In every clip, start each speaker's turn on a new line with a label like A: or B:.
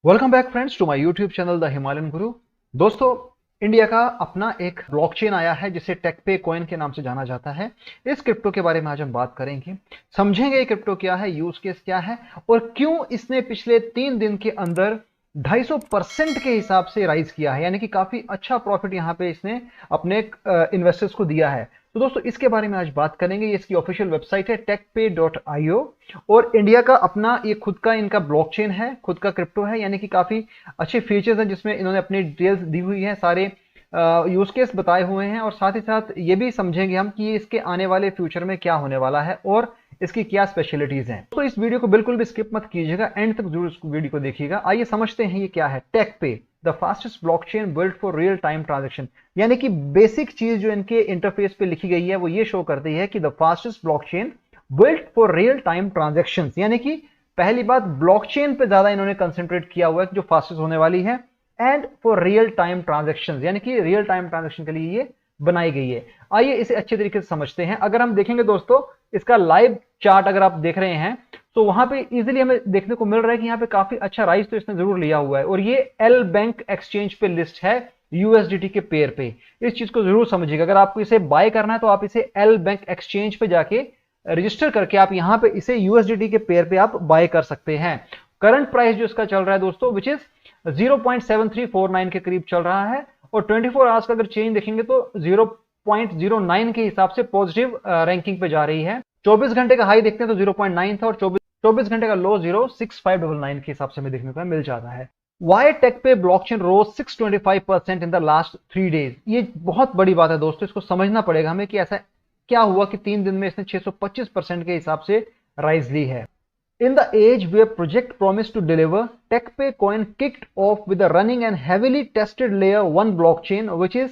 A: Welcome back friends to my YouTube channel the Himalayan guru. दोस्तों, India का अपना एक ब्लॉकचेन आया है जिसे टेकपे कॉइन के नाम से जाना जाता है। इस क्रिप्टो के बारे में आज हम बात करेंगे, समझेंगे ये क्रिप्टो क्या है, यूज केस क्या है और क्यों इसने पिछले 3 दिन के अंदर 250% के हिसाब से राइज किया है, यानी कि काफी अच्छा प्रॉफिट यहां पे इसने अपने इन्वेस्टर्स को दिया है। तो दोस्तों, इसके बारे में आज बात करेंगे। ये इसकी ऑफिशियल वेबसाइट है techpay.io और इंडिया का अपना ये खुद का इनका ब्लॉकचेन है, खुद का क्रिप्टो है, यानी कि काफी अच्छे फीचर्स हैं जिसमें इन्होंने अपनी डिटेल्स दी हुई है, सारे यूज केस बताए हुए हैं और साथ ही साथ ये भी समझेंगे हम कि इसके आने वाले फ्यूचर में क्या होने वाला है और इसकी क्या स्पेशलिटीज हैं। तो इस वीडियो को बिल्कुल भी स्किप मत कीजिएगा, एंड तक जरूर इस वीडियो को देखिएगा। आइए समझते हैं ये क्या है। TechPay, the fastest blockchain build for real time transaction, यानी कि बेसिक चीज जो इनके इंटरफेस पे लिखी गई है वो ये शो करती है कि the fastest blockchain build for real time transactions, यानी कि पहली बात ब्लॉकचेन पे ज्यादा इन्होंने कंसंट्रेट किया हुआ है जो फास्टेस्ट होने वाली है, and for real time transactions, यानी कि रियल टाइम ट्रांजैक्शन के लिए ये बनाई गई है। आइए इसे अच्छे तरीके से समझते हैं। अगर हम देखेंगे दोस्तों, इसका लाइव चार्ट अगर आप देख रहे हैं तो वहां पे इजीली हमें देखने को मिल रहा है कि यहाँ पे काफी अच्छा राइज तो इसने जरूर लिया हुआ है और ये एल बैंक एक्सचेंज पे लिस्ट है यूएसडीटी के पेयर पे। इस चीज को जरूर समझिएगा। अगर आपको इसे बाय करना है तो आप इसे एल बैंक एक्सचेंज पे जाके रजिस्टर करके आप यहाँ पे इसे यूएसडीटी के पेयर पे आप बाय कर सकते हैं। करंट प्राइस जो इसका चल रहा है दोस्तों विच इज 0.7349 के करीब चल रहा है और 24 आवर्स का अगर चेंज देखेंगे तो 0.09 के हिसाब से पॉजिटिव रैंकिंग पे जा रही है। 24 घंटे का हाई देखते हैं तो 0.9 था और 24 घंटे का लो 0.6599 के हिसाब से हमें देखने को मिल जाता है। Why TechPay blockchain rose 625% in the last 3 days. ये बहुत बड़ी बात है दोस्तों, इसको समझना पड़ेगा हमें कि ऐसा क्या हुआ कि 3 दिन में इसने 625% के हिसाब से राइज ली है। In the age where project promised to deliver, TechPay coin kicked off with a running and heavily tested layer 1 blockchain which is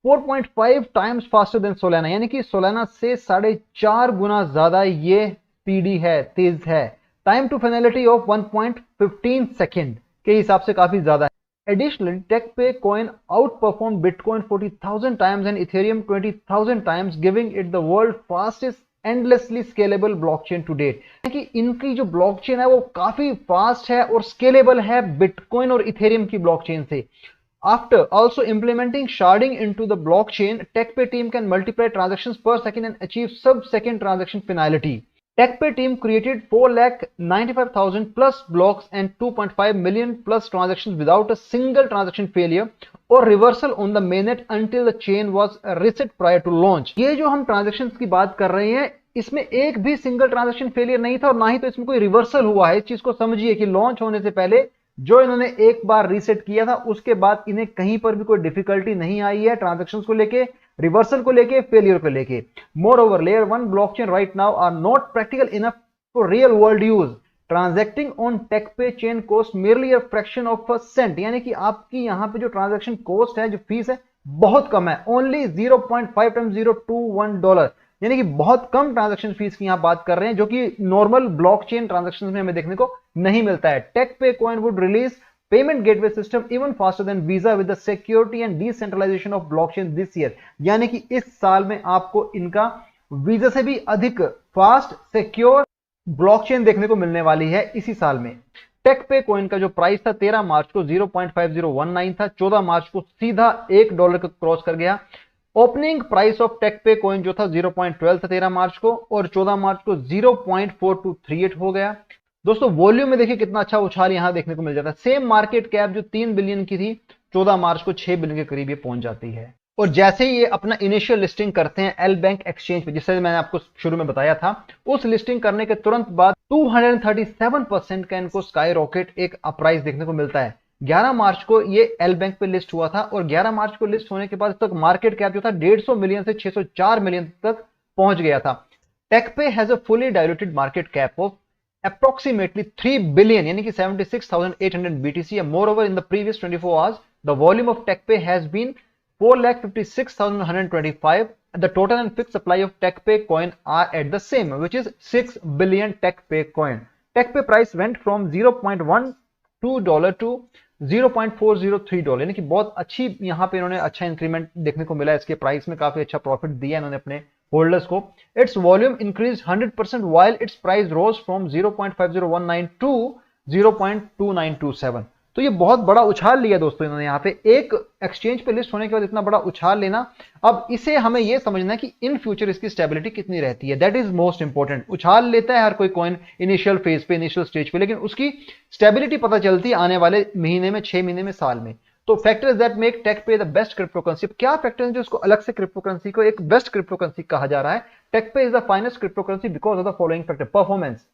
A: 4.5 times faster than Solana, यानी कि Solana से 4.5 गुना ज्यादा ये स्पीडी है, तेज है। Time to finality of 1.15 second के हिसाब से काफी ज्यादा है। Additionally, TechPay coin outperformed Bitcoin 40,000 times and Ethereum 20,000 times, giving it the world fastest endlessly scalable blockchain to date, कि इनकी जो ब्लॉकचेन है वो काफी फास्ट है और स्केलेबल है बिटकॉइन और इथेरियम की ब्लॉकचेन से। After also implementing sharding into the blockchain, TechPay team can multiply transactions per second and achieve sub second transaction finality. TechPay team created 4,95,000 plus blocks and 2.5 million plus transactions without a single transaction failure or reversal on the mainnet until the chain was reset prior to launch। ये जो हम transactions की बात कर रहे हैं इसमें एक भी सिंगल ट्रांजेक्शन फेलियर नहीं था और ना ही तो इसमें कोई रिवर्सल हुआ है। इस चीज को समझिए कि लॉन्च होने से पहले जो इन्होंने एक बार रीसेट किया था उसके बाद इन्हें कहीं पर भी कोई डिफिकल्टी नहीं आई है ट्रांजेक्शन्स को लेके, रिवर्सल को लेके, फेलियर को लेके। Moreover, layer 1 blockchain right now are not practical enough for real world use. Transacting on TechPay chain cost merely a fraction of a cent, यानी कि आपकी यहां पे जो ट्रांजैक्शन कॉस्ट है, जो फीस है, बहुत कम है। ओनली 0.5 टाइम्स $0.21, यानी कि बहुत कम ट्रांजैक्शन फीस की यहां बात कर रहे हैं जो कि नॉर्मल ब्लॉकचेन ट्रांजैक्शंस में हमें देखने को नहीं मिलता है। TechPay coin would release payment gateway system even faster than Visa with the security and decentralisation of blockchain this year, यानी कि इस साल में आपको इनका वीजा से भी अधिक फास्ट सिक्योर ब्लॉकचेन देखने को मिलने वाली है इसी साल में। टेकपे कॉइन का जो प्राइस था 13 मार्च को 0.5019 था, 14 मार्च को सीधा $1 को क्रॉस कर गया। ओपनिंग प्राइस ऑफ टेकपे कॉइन जो था 0.12 था 13 मार्च को और 14 मार्च को 0.4238 हो गया। दोस्तों, वॉल्यूम में देखिए कितना अच्छा उछाल यहां देखने को मिल जाता है। सेम मार्केट कैप जो 3 बिलियन की थी 14 मार्च को 6 बिलियन के करीब ये पहुंच जाती है। और जैसे ही ये अपना इनिशियल लिस्टिंग करते हैं एल बैंक एक्सचेंज पे, जिससे मैंने आपको शुरू में बताया था, उस लिस्टिंग करने के तुरंत बाद 237% का इनको स्काई रॉकेट एक अपराइज देखने को मिलता है। 11 मार्च को ये एल बैंक पे लिस्ट हुआ था और 11 मार्च को लिस्ट होने के बाद तक मार्केट कैप जो था 150 मिलियन से 604 मिलियन तक पहुंच गया था। TechPay has a fully diluted market cap of approximately 3 billion, यानी कि 76,800 BTC, and moreover in the previous 24 hours the volume of TechPay has been 4,56,125. The total and fixed supply of TechPay coin are at the same, which is 6 billion TechPay coin. TechPay price went from $0.12 to $0.403, यानी कि बहुत अच्छी यहाँ पे इन्होंने अच्छा increment देखने को मिला है। इसके प्राइस में काफी अच्छा प्रॉफिट दिया इन्होंने अपने होल्डर्स को। Its volume increase 100% while its price rose from 0.5019 to 0.2927. तो ये बहुत बड़ा उछाल लिया दोस्तों इन्होंने यहाँ पे, एक एक्सचेंज पे लिस्ट होने के बाद इतना बड़ा उछाल लेना। अब इसे हमें ये समझना है कि इन फ्यूचर इसकी स्टेबिलिटी कितनी रहती है, दैट इज मोस्ट इंपॉर्टेंट। उछाल लेता है हर कोई कॉइन इनिशियल फेज पे, इनिशियल स्टेज पे, लेकिन उसकी स्टेबिलिटी पता चलती है आने वाले महीने में, 6 महीने में, साल में। तो factors that make TechPay the best crypto currency, क्या फैक्टर्स जो इसको अलग से क्रिप्टो करेंसी को एक बेस्ट क्रिप्टो करेंसी कहा जा रहा है। TechPay is the finest crypto currency because of the following factor: performance,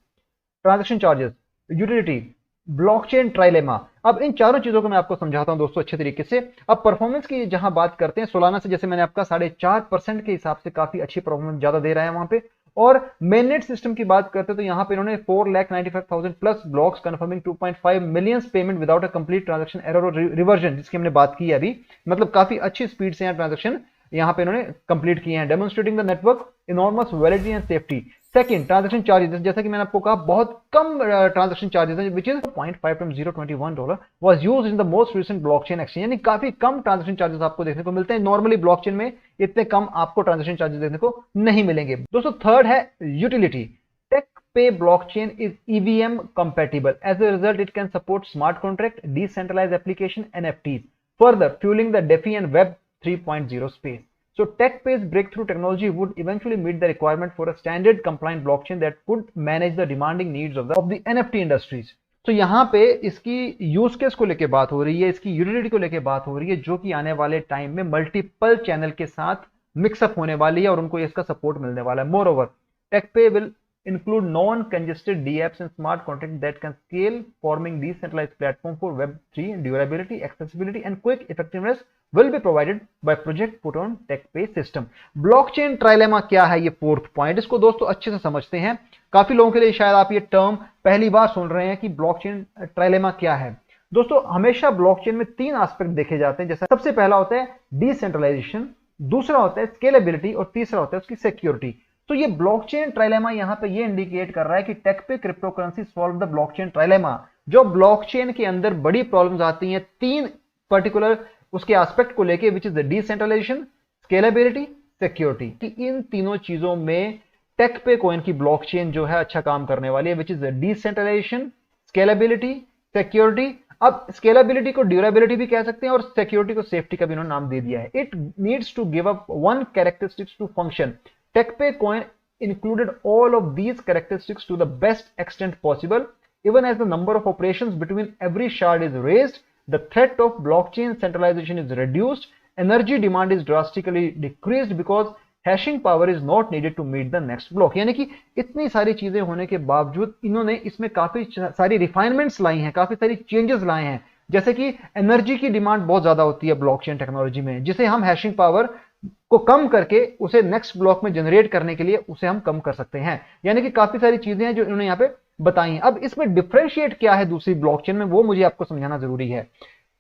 A: transaction charges, utility, blockchain trilemma. अब इन चारों चीजों को मैं आपको समझाता हूं दोस्तों अच्छे तरीके से। अब परफॉर्मेंस की जहां बात करते हैं, सोलाना से जैसे मैंने आपका 4.5% के हिसाब से काफी अच्छी परफॉर्मेंस ज्यादा दे रहा है वहां पे। और मेननेट सिस्टम की बात करते हैं तो यहां पे इन्होंने 4,95,000 plus blocks confirming 2.5 million payment without a complete transaction error और रिवर्जन, जिसकी हमने बात की है अभी। मतलब काफी अच्छी स्पीड से ट्रांजैक्शन यहां पे इन्होंने कंप्लीट किए हैं, demonstrating the network enormous validity and safety. Second, transaction charges, जैसा कि मैंने आपको कहा बहुत कम ट्रांजैक्शन चार्जेस है, which is $0.5 was used in the most recent blockchain exchange, यानी काफी कम ट्रांजैक्शन चार्जेस आपको देखने को मिलते हैं। नॉर्मली ब्लॉकचेन में इतने कम आपको ट्रांजैक्शन चार्जेस देखने को नहीं मिलेंगे। दोस्तों थर्ड है utility. TechPay blockchain is EVM compatible. As a result, it can support smart contract, decentralized application, NFTs, further fueling the DeFi and Web 3.0 space. So TechPay's breakthrough technology would eventually meet the requirement for a standard compliant blockchain that would manage the demanding needs of the NFT industries. तो यहाँ पे इसकी use case को लेके बात हो रही है, इसकी यूटिलिटी को लेके बात हो रही है, जो कि आने वाले टाइम में मल्टीपल चैनल के साथ मिक्सअप होने वाली है और उनको इसका सपोर्ट मिलने वाला है। Moreover, TechPay will include non-congested dApps and smart contracts that can scale, forming decentralized platform for Web3 durability, accessibility, and quick effectiveness will be provided by project put on TechPay system. Blockchain trilemma क्या है, ये fourth point, इसको दोस्तों अच्छे से समझते हैं। काफी लोगों के लिए शायद आप ये टर्म पहली बार सुन रहे हैं कि ब्लॉकचेन ट्राइलेमा क्या है। दोस्तों हमेशा ब्लॉकचेन में 3 एस्पेक्ट देखे जाते हैं, जैसे सबसे पहला होता है डिसेंट्रलाइजेशन, दूसरा होता है स्केलेबिलिटी और तीसरा होता है उसकी सिक्योरिटी। तो ये ब्लॉकचेन ट्राइलेमा यहां पे ये इंडिकेट कर रहा है कि TechPay crypto currency solve the blockchain trilemma. जो ब्लॉकचेन के अंदर बड़ी प्रॉब्लम्स आती हैं 3 पर्टिकुलर उसके एस्पेक्ट को लेके, which is the decentralization, scalability, security, कि इन तीनों चीजों में टेकपे कॉइन की ब्लॉकचेन जो है अच्छा काम करने वाली है, which is the decentralization, scalability, security. अब स्केलेबिलिटी को ड्यूरेबिलिटी भी कह सकते हैं और सिक्योरिटी को सेफ्टी का भी उन्होंने नाम दे दिया है। It needs to give up one characteristics to function. TechPay coin included all of these characteristics to the best extent possible. Even as the number of operations between every shard is raised, the threat of blockchain centralization is reduced, energy demand is drastically decreased because hashing power is not needed to meet the next block. यानी कि इतनी सारी चीजें होने के बावजूद इन्होंने इसमें काफी सारी रिफाइनमेंट्स लाई हैं, काफी सारी चेंजेस लाए हैं। जैसे कि एनर्जी की डिमांड बहुत ज्यादा होती है ब्लॉकचेन टेक्नोलॉजी में, जिसे हम हैशिंग पावर को कम करके उसे नेक्स्ट ब्लॉक में जनरेट करने के लिए उसे हम कम कर सकते हैं। यानी कि काफी सारी चीजें हैं जो इन्होंने यहाँ पे बताई हैं। अब इसमें डिफरेंशिएट क्या है दूसरी ब्लॉकचेन में, वो मुझे आपको समझाना जरूरी है।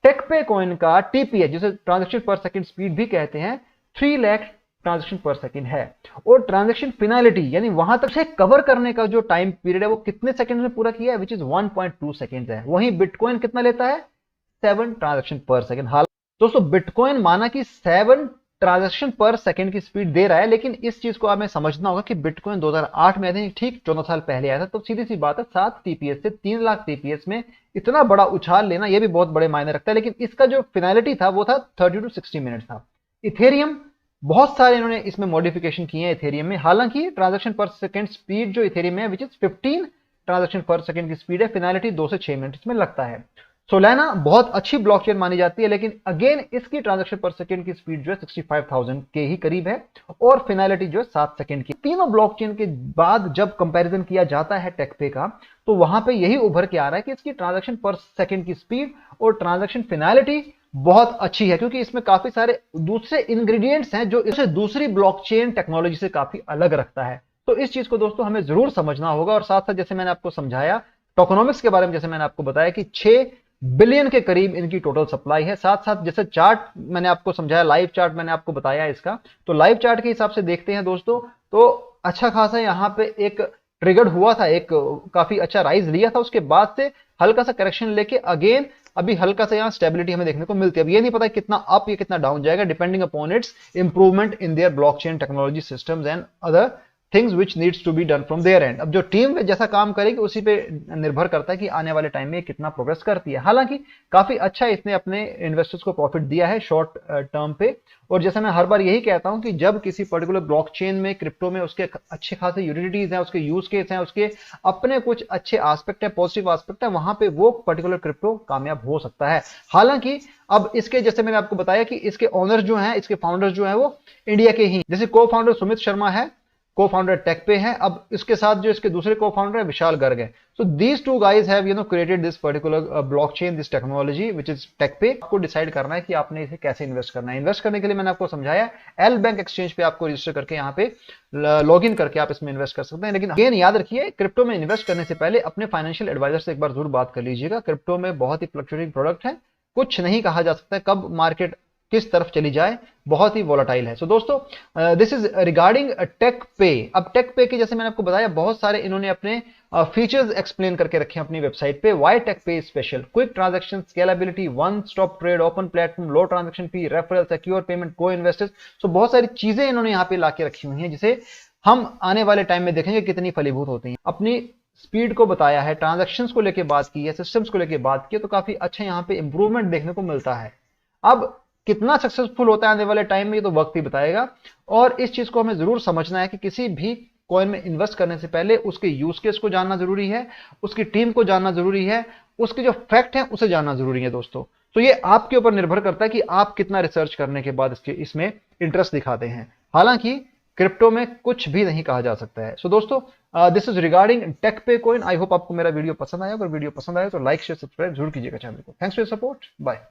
A: टेकपे कॉइन का टीपीएच, जिसे ट्रांजैक्शन पर सेकंड स्पीड भी कहते हैं, 3 लाख ट्रांजैक्शन पर सेकंड है। और ट्रांजैक्शन फिनालिटी यानी वहां तक से कवर करने का जो टाइम पीरियड है वो कितने सेकंड में पूरा किया है, विच इज 1.2 सेकंड है। वहीं बिटकॉइन कितना लेता है, 7 ट्रांजैक्शन पर सेकंड। हाल दोस्तों बिटकॉइन माना कि 7 ट्रांजैक्शन पर सेकंड की स्पीड दे रहा है, लेकिन इस चीज को हमें समझना होगा कि बिटकॉइन 2008 में आया था, ठीक 14 साल पहले आया था। तो सीधी सी बात है 7 टीपीएस से 3 लाख टीपीएस में इतना बड़ा उछाल लेना यह भी बहुत बड़े मायने रखता है। लेकिन इसका जो फिनालिटी था वो था 30 to 60 मिनट था। इथेरियम बहुत सारे इन्होंने इसमें मॉडिफिकेशन किए हैं इथेरियम में। हालांकि ट्रांजैक्शन पर सेकंड स्पीड जो इथेरियम में है विच इज 15 ट्रांजैक्शन पर सेकंड की स्पीड है, फिनालिटी 2 से 6 मिनट इसमें लगता है। सोलाना बहुत अच्छी ब्लॉकचेन मानी जाती है, लेकिन अगेन इसकी ट्रांजैक्शन पर सेकंड की स्पीड जो है 65,000 के ही करीब है और फिनालिटी जो है 7 सेकंड की। तीनों ब्लॉकचेन के बाद जब कंपैरिजन किया जाता है टेकपे का, तो वहां पे यही उभर के आ रहा है कि इसकी ट्रांजैक्शन पर सेकंड की स्पीड और ट्रांजैक्शन फिनालिटी बहुत अच्छी है, क्योंकि इसमें काफी सारे दूसरे इंग्रेडिएंट्स हैं जो इसे दूसरी ब्लॉकचेन टेक्नोलॉजी से काफी अलग रखता है। तो इस चीज को दोस्तों हमें जरूर समझना होगा। और साथ साथ जैसे मैंने आपको समझाया टोकनोमिक्स के बारे में, जैसे मैंने आपको बताया कि 6 बिलियन के करीब इनकी टोटल सप्लाई है। साथ साथ जैसे चार्ट मैंने आपको समझाया, लाइव चार्ट मैंने आपको बताया इसका, तो लाइव चार्ट के हिसाब से देखते हैं दोस्तों, तो अच्छा खासा यहाँ पे एक ट्रिगर हुआ था, एक काफी अच्छा राइज लिया था, उसके बाद से हल्का सा करेक्शन लेके अगेन अभी हल्का सा यहाँ स्टेबिलिटी हमें देखने को मिलती है। अब ये नहीं पता कितना अप या कितना डाउन जाएगा, depending upon its improvement in their blockchain technology systems and other things which needs to be done from their end. अब जो टीम जैसा काम करेगी उसी पे निर्भर करता है कि आने वाले टाइम में कितना प्रोग्रेस करती है। हालांकि काफी अच्छा इसने अपने इन्वेस्टर्स को प्रॉफिट दिया है शॉर्ट टर्म पे। और जैसा मैं हर बार यही कहता हूं कि जब किसी पर्टिकुलर ब्लॉकचेन में, क्रिप्टो में उसके अच्छे खासे यूटिलिटीज हैं, उसके यूज केस हैं, उसके अपने कुछ अच्छे एस्पेक्ट है, पॉजिटिव एस्पेक्ट है, वहां पे वो पर्टिकुलर क्रिप्टो कामयाब हो सकता है। हालांकि अब इसके, जैसे मैंने आपको बताया कि इसके ओनर जो हैं, इसके फाउंडर्स जो हैं वो इंडिया के ही, जैसे को फाउंडर सुमित शर्मा है, को फाउंडर टेकपे है, अब इसके साथ जो इसके दूसरे को फाउंडर है विशाल गर्ग है। So these two guys have created this particular blockchain, this technology which is TechPay. आपको डिसाइड करना है कि आपने इसे कैसे इन्वेस्ट करना है। इन्वेस्ट करने के लिए मैंने आपको समझाया, एल बैंक एक्सचेंज पे आपको रजिस्टर करके यहाँ पे लॉग इन करके आप इसमें इन्वेस्ट कर सकते हैं। लेकिन अगेन याद रखिए, क्रिप्टो में इन्वेस्ट करने से पहले अपने फाइनेंशियल एडवाइजर से एक बार जरूर बात कर लीजिएगा। क्रिप्टो में बहुत ही फ्लक्चुएटिंग प्रोडक्ट है, कुछ नहीं कहा जा सकता कब मार्केट किस तरफ चली जाए, बहुत ही वोलाटाइल है। सो दोस्तों, दिस इज रिगार्डिंग टेक पे। अब टेक पे के जैसे मैंने आपको बताया, बहुत सारे इन्होंने अपने फीचर्स एक्सप्लेन करके रखे हैं अपनी वेबसाइट पे। व्हाई टेक पे is special? Quick transaction, scalability, one stop trade, open platform, low transaction fee, referral, secure payment, को इन्वेस्टर्स। सो बहुत सारी चीजें इन्होंने यहाँ पे लाके रखी हुई हैं, जिसे हम आने वाले टाइम में देखेंगे कितनी फलीभूत होती हैं। अपनी स्पीड को बताया है, ट्रांजैक्शंस को लेके बात की है, सिस्टम्स को लेके बात की है, तो काफी अच्छा यहाँ पे इंप्रूवमेंट देखने को मिलता है। अब कितना सक्सेसफुल होता है आने वाले टाइम में, ये तो वक्त ही बताएगा। और इस चीज को हमें जरूर समझना है कि किसी भी कॉइन में इन्वेस्ट करने से पहले उसके यूज केस को जानना जरूरी है, उसकी टीम को जानना जरूरी है, उसके जो फैक्ट है उसे जानना जरूरी है दोस्तों। तो ये आपके ऊपर निर्भर करता है कि आप कितना रिसर्च करने के बाद इसमें इंटरेस्ट दिखाते हैं। हालांकि क्रिप्टो में कुछ भी नहीं कहा जा सकता है। सो दोस्तों, this is regarding TechPay coin. I hope आपको मेरा वीडियो पसंद आया। अगर वीडियो पसंद आया तो लाइक शेयर सब्सक्राइब जरूर कीजिएगा चैनल को। Thanks for your support. Bye.